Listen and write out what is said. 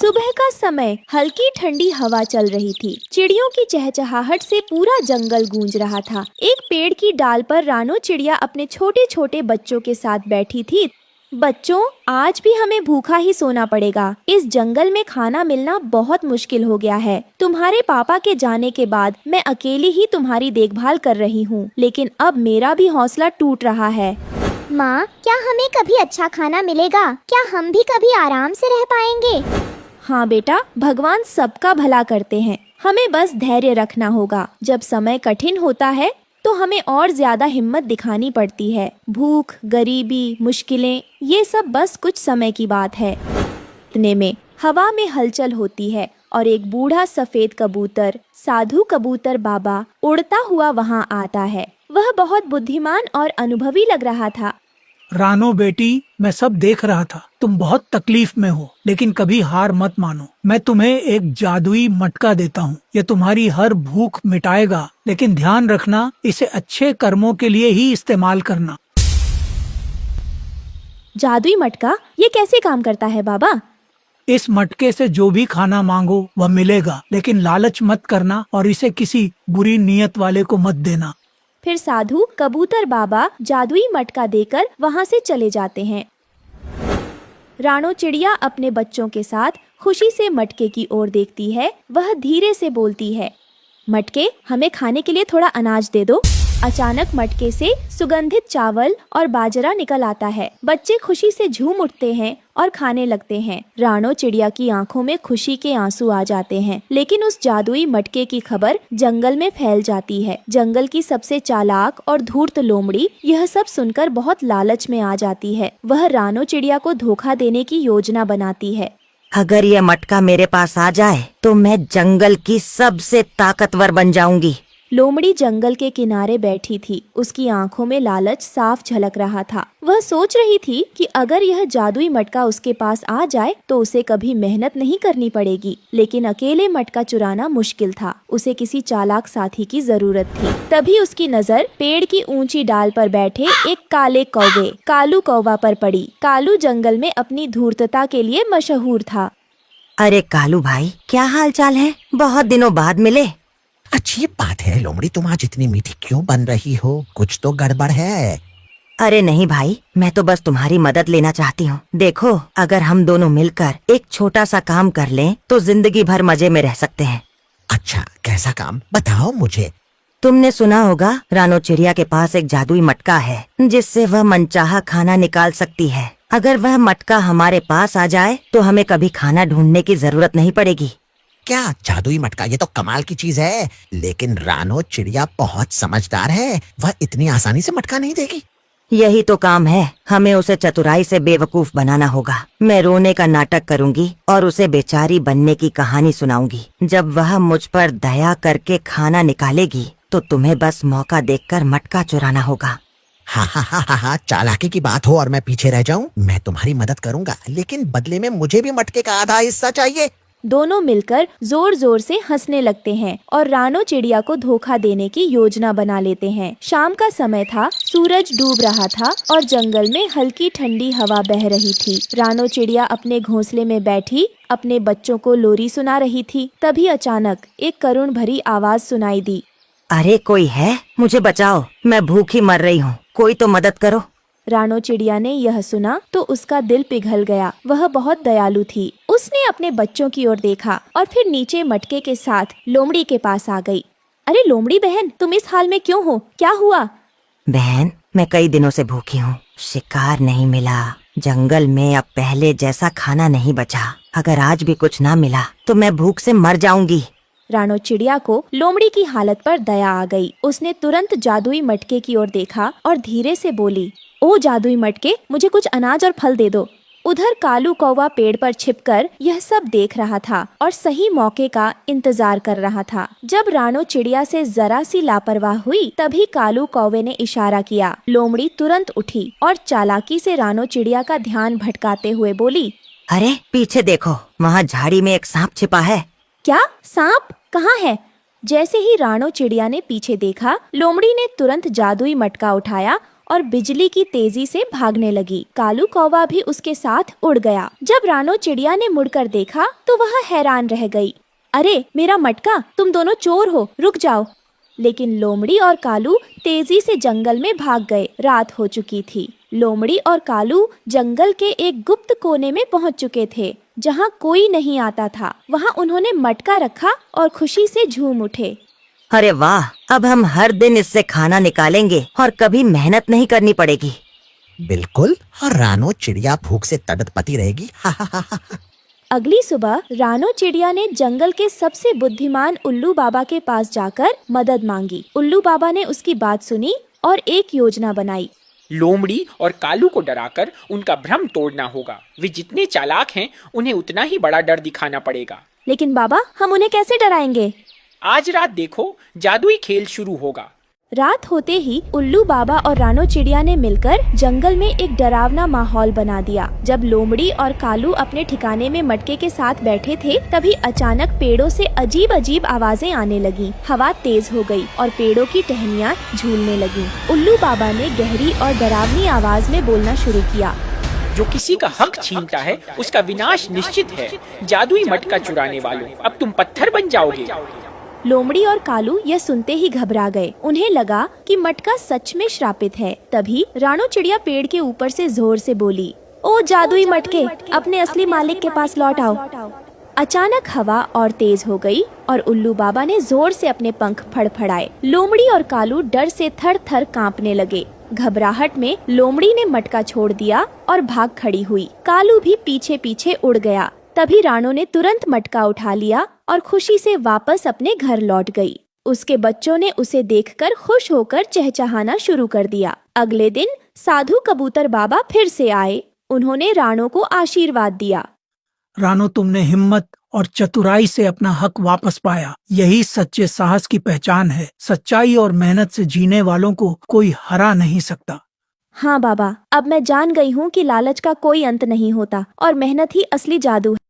सुबह का समय, हल्की ठंडी हवा चल रही थी। चिड़ियों की चहचहाहट से पूरा जंगल गूंज रहा था। एक पेड़ की डाल पर रानो चिड़िया अपने छोटे छोटे बच्चों के साथ बैठी थी। बच्चों, आज भी हमें भूखा ही सोना पड़ेगा। इस जंगल में खाना मिलना बहुत मुश्किल हो गया है। तुम्हारे पापा के जाने के बाद मैं अकेली ही तुम्हारी देखभाल कर रही हूँ, लेकिन अब मेरा भी हौसला टूट रहा है। माँ, क्या हमें कभी अच्छा खाना मिलेगा? क्या हम भी कभी आराम से रह पाएंगे? हाँ बेटा, भगवान सबका भला करते हैं। हमें बस धैर्य रखना होगा। जब समय कठिन होता है तो हमें और ज्यादा हिम्मत दिखानी पड़ती है। भूख, गरीबी, मुश्किलें, ये सब बस कुछ समय की बात है। इतने में हवा में हलचल होती है और एक बूढ़ा सफेद कबूतर, साधु कबूतर बाबा, उड़ता हुआ वहाँ आता है। वह बहुत बुद्धिमान और अनुभवी लग रहा था। रानो बेटी, मैं सब देख रहा था। तुम बहुत तकलीफ में हो, लेकिन कभी हार मत मानो। मैं तुम्हें एक जादुई मटका देता हूँ। ये तुम्हारी हर भूख मिटाएगा, लेकिन ध्यान रखना, इसे अच्छे कर्मों के लिए ही इस्तेमाल करना। जादुई मटका? ये कैसे काम करता है बाबा? इस मटके से जो भी खाना मांगो वह मिलेगा, लेकिन लालच मत करना और इसे किसी बुरी नीयत वाले को मत देना। फिर साधु कबूतर बाबा जादुई मटका देकर वहाँ से चले जाते हैं। रानो चिड़िया अपने बच्चों के साथ खुशी से मटके की ओर देखती है। वह धीरे से बोलती है, मटके, हमें खाने के लिए थोड़ा अनाज दे दो। अचानक मटके से सुगंधित चावल और बाजरा निकल आता है। बच्चे खुशी से झूम उठते हैं और खाने लगते हैं। रानो चिड़िया की आंखों में खुशी के आंसू आ जाते हैं। लेकिन उस जादुई मटके की खबर जंगल में फैल जाती है। जंगल की सबसे चालाक और धूर्त लोमड़ी यह सब सुनकर बहुत लालच में आ जाती है। वह रानो चिड़िया को धोखा देने की योजना बनाती है। अगर ये मटका मेरे पास आ जाए तो मैं जंगल की सबसे ताकतवर बन जाऊंगी। लोमड़ी जंगल के किनारे बैठी थी। उसकी आंखों में लालच साफ झलक रहा था। वह सोच रही थी कि अगर यह जादुई मटका उसके पास आ जाए तो उसे कभी मेहनत नहीं करनी पड़ेगी। लेकिन अकेले मटका चुराना मुश्किल था। उसे किसी चालाक साथी की जरूरत थी। तभी उसकी नजर पेड़ की ऊंची डाल पर बैठे एक काले कौवे, कालू कौवा पर पड़ी। कालू जंगल में अपनी धूर्तता के लिए मशहूर था। अरे कालू भाई, क्या हाल चाल है? बहुत दिनों बाद मिले। अच्छी बात है लोमड़ी, तुम आज इतनी मीठी क्यों बन रही हो? कुछ तो गड़बड़ है। अरे नहीं भाई, मैं तो बस तुम्हारी मदद लेना चाहती हूँ। देखो, अगर हम दोनों मिलकर एक छोटा सा काम कर लें तो जिंदगी भर मजे में रह सकते हैं। अच्छा, कैसा काम? बताओ मुझे। तुमने सुना होगा, रानो चिड़िया के पास एक जादुई मटका है जिससे वह मनचाहा खाना निकाल सकती है। अगर वह मटका हमारे पास आ जाए तो हमें कभी खाना ढूंढने की जरूरत नहीं पड़ेगी। क्या जादुई मटका? ये तो कमाल की चीज है। लेकिन रानो चिड़िया बहुत समझदार है, वह इतनी आसानी से मटका नहीं देगी। यही तो काम है, हमें उसे चतुराई से बेवकूफ बनाना होगा। मैं रोने का नाटक करूंगी और उसे बेचारी बनने की कहानी सुनाऊंगी। जब वह मुझ पर दया करके खाना निकालेगी तो तुम्हें बस मौका देखकर मटका चुराना होगा। हाँ हाँ हाँ हाँ हाँ, चालाकी की बात हो और मैं पीछे रह जाऊं, मैं तुम्हारी मदद करूंगा, लेकिन बदले में मुझे भी मटके का आधा हिस्सा चाहिए। दोनों मिलकर जोर जोर से हंसने लगते हैं और रानो चिड़िया को धोखा देने की योजना बना लेते हैं। शाम का समय था, सूरज डूब रहा था और जंगल में हल्की ठंडी हवा बह रही थी। रानो चिड़िया अपने घोंसले में बैठी अपने बच्चों को लोरी सुना रही थी। तभी अचानक एक करुण भरी आवाज सुनाई दी। अरे कोई है? मुझे बचाओ, मैं भूखी मर रही हूँ, कोई तो मदद करो। रानो चिड़िया ने यह सुना तो उसका दिल पिघल गया। वह बहुत दयालु थी। उसने अपने बच्चों की ओर देखा और फिर नीचे मटके के साथ लोमड़ी के पास आ गई। अरे लोमड़ी बहन, तुम इस हाल में क्यों हो? क्या हुआ? बहन, मैं कई दिनों से भूखी हूँ। शिकार नहीं मिला, जंगल में अब पहले जैसा खाना नहीं बचा। अगर आज भी कुछ ना मिला तो मैं भूख से मर जाऊंगी। रानो चिड़िया को लोमड़ी की हालत पर दया आ गई। उसने तुरंत जादुई मटके की ओर देखा और धीरे से बोली, ओ जादुई मटके, मुझे कुछ अनाज और फल दे दो। उधर कालू कौवा पेड़ पर छिपकर यह सब देख रहा था और सही मौके का इंतजार कर रहा था। जब रानो चिड़िया से जरा सी लापरवाह हुई, तभी कालू कौवे ने इशारा किया। लोमड़ी तुरंत उठी और चालाकी से रानो चिड़िया का ध्यान भटकाते हुए बोली, अरे पीछे देखो, वहाँ झाड़ी में एक सांप छिपा है। क्या? सांप? कहाँ है? जैसे ही रानो चिड़िया ने पीछे देखा, लोमड़ी ने तुरंत जादुई मटका उठाया और बिजली की तेजी से भागने लगी। कालू कौवा भी उसके साथ उड़ गया। जब रानो चिड़िया ने मुड़कर देखा तो वह हैरान रह गई। अरे मेरा मटका, तुम दोनों चोर हो, रुक जाओ। लेकिन लोमड़ी और कालू तेजी से जंगल में भाग गए। रात हो चुकी थी। लोमड़ी और कालू जंगल के एक गुप्त कोने में पहुंच चुके थे, जहां कोई नहीं आता था। वहां उन्होंने मटका रखा और खुशी से झूम उठे। अरे वाह, अब हम हर दिन इससे खाना निकालेंगे और कभी मेहनत नहीं करनी पड़ेगी। बिल्कुल, और रानो चिड़िया भूख से तड़पती रहेगी। हा हा हा हा। अगली सुबह रानो चिड़िया ने जंगल के सबसे बुद्धिमान उल्लू बाबा के पास जाकर मदद मांगी। उल्लू बाबा ने उसकी बात सुनी और एक योजना बनाई। लोमड़ी और कालू को डराकर उनका भ्रम तोड़ना होगा। वे जितने चालाक हैं, उन्हें उतना ही बड़ा डर दिखाना पड़ेगा। लेकिन बाबा, हम उन्हें कैसे डराएंगे? आज रात देखो, जादुई खेल शुरू होगा। रात होते ही उल्लू बाबा और रानो चिड़िया ने मिलकर जंगल में एक डरावना माहौल बना दिया। जब लोमड़ी और कालू अपने ठिकाने में मटके के साथ बैठे थे, तभी अचानक पेड़ों से अजीब अजीब आवाजें आने लगी। हवा तेज हो गई और पेड़ों की टहनियाँ झूलने लगी। उल्लू बाबा ने गहरी और डरावनी आवाज में बोलना शुरू किया। जो किसी का हक छीनता है, उसका विनाश निश्चित है। जादुई मटका चुराने वालों, अब तुम पत्थर बन जाओगे। लोमड़ी और कालू यह सुनते ही घबरा गए। उन्हें लगा कि मटका सच में श्रापित है। तभी रानो चिड़िया पेड़ के ऊपर से जोर से बोली, ओ जादुई मटके, अपने असली मालिक के पास लौट आओ। अचानक हवा और तेज हो गई और उल्लू बाबा ने जोर से अपने पंख फड़फड़ाए। लोमड़ी और कालू डर से थर थर कांपने लगे। घबराहट में लोमड़ी ने मटका छोड़ दिया और भाग खड़ी हुई। कालू भी पीछे पीछे उड़ गया। तभी रानो ने तुरंत मटका उठा लिया और खुशी से वापस अपने घर लौट गई। उसके बच्चों ने उसे देखकर खुश होकर चहचहाना शुरू कर दिया। अगले दिन साधु कबूतर बाबा फिर से आए। उन्होंने रानो को आशीर्वाद दिया। रानो, तुमने हिम्मत और चतुराई से अपना हक वापस पाया। यही सच्चे साहस की पहचान है। सच्चाई और मेहनत से जीने वालों को कोई हरा नहीं सकता। हाँ बाबा, अब मैं जान गई हूँ कि लालच का कोई अंत नहीं होता और मेहनत ही असली जादू है।